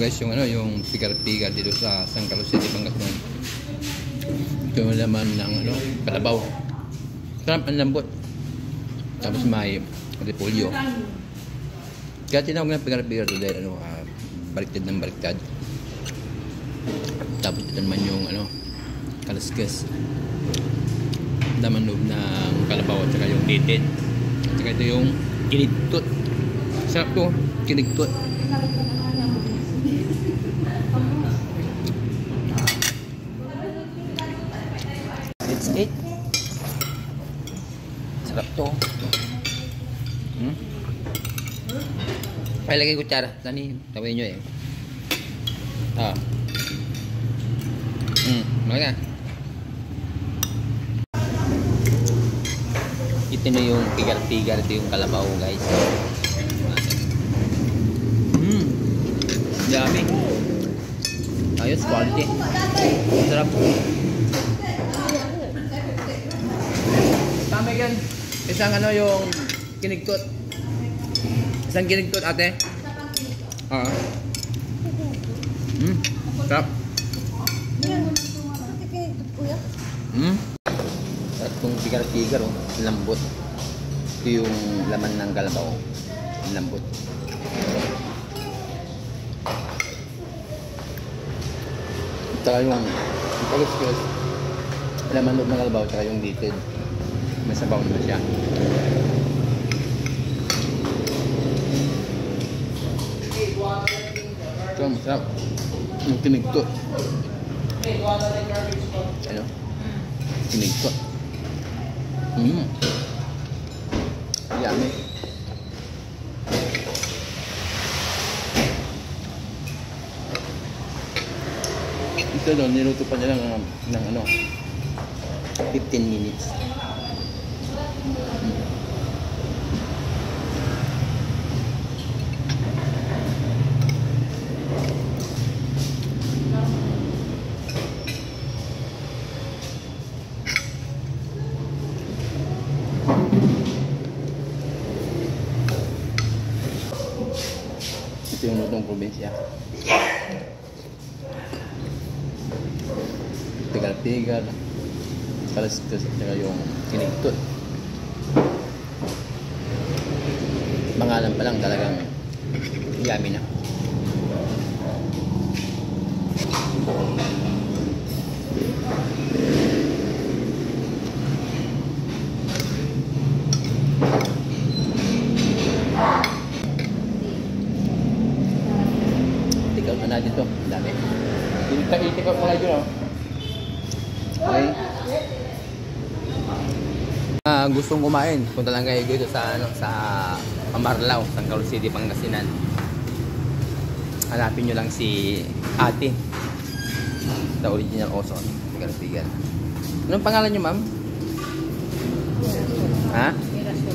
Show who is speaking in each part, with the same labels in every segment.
Speaker 1: guys yung yung pigar-pigar dito sa San Carlos City, Pangasinan. Ito yung laman ng kalabaw. Sarap, ang lambot. Tapos may repolyo. Kaya tinawag na pigar-pigar ito dahil baliktad ng baliktad. Tapos ito naman yung kalaskas. Laman loob ng kalabaw at saka yung dated. At saka ito yung kinigtot. Sarap to, kinigtot. Let's eat. Sarap to. Ay, lagay kutsara. Tani, tawin nyo Mga. Ito na yung pigar-pigar. Ito yung kalabaw, guys. Dami. Ayos, quality. Sarap. Tama yan. Isang yung kinigtot. Isang kinigtot, ate. Sarap. Sarap itong pigar-pigar, lambot. Ito yung laman ng kalabaw. Lambot. Saka yung kagas-kagas. Laman loob ng kalabaw, saka yung dated. May sabaw naman siya. Ito, masarap. Yung kinigtot. Kinigtot. Yummy. Ito doon, niluto pa nila ng 15 minutes. Ito yung lutong probinsya. Pigar-pigar, kalaskas at saka yung kinigtot. Pangalan pa lang talagang yummy na. Ikaw na natin ito. Dami. Ikaw mo na dyan, Okay. Gustong kumain, punta lang kayo dito sa sa Mamarlao, San Carlos City, Pangasinan. Hanapin nyo lang si Ate, the original Oson. Pigar-pigar. Anong pangalan nyo, ma'am?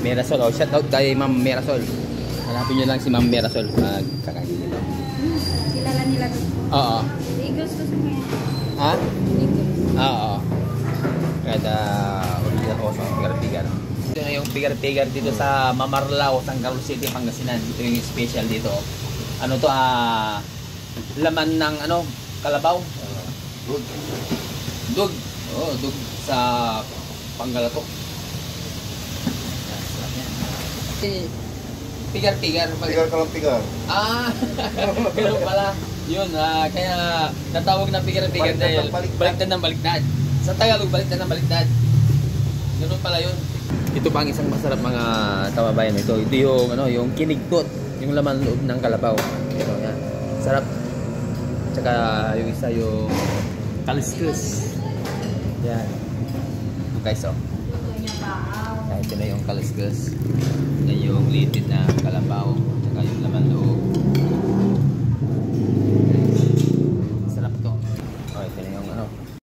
Speaker 1: Merasol. Shout out kay Ma'am Merasol. Hanapin nyo lang si Ma'am Merasol. Kakain nila.
Speaker 2: Kilala nila dito.
Speaker 1: Oo.
Speaker 2: Eagles gusto mo yan.
Speaker 1: Eagles. Oo. Kada original Oson, pigar-pigar. Ito na yung pigar-pigar dito sa Mamarlao, San Carlos City, Pangasinan. Ito yung special dito. Ano to, laman ng kalabaw. Dug. Dug sa Panggalatok. Pigar-pigar.
Speaker 3: Pigar ka lang pigar.
Speaker 1: Ganun pala. Yun, kaya natawag na pigar-pigar dahil baliktad ng baliktad. Sa Tagalog, baliktad ng baliktad. Ganun pala yun. Ito pa ang isang masarap mga kababayan. Ito yung yung kinigtot, yung laman loob ng kalabaw. Ito yan. Sarap. Tsaka yung isa yung kalaskas. Yan. Guys, ito na yung kalaskas. Yan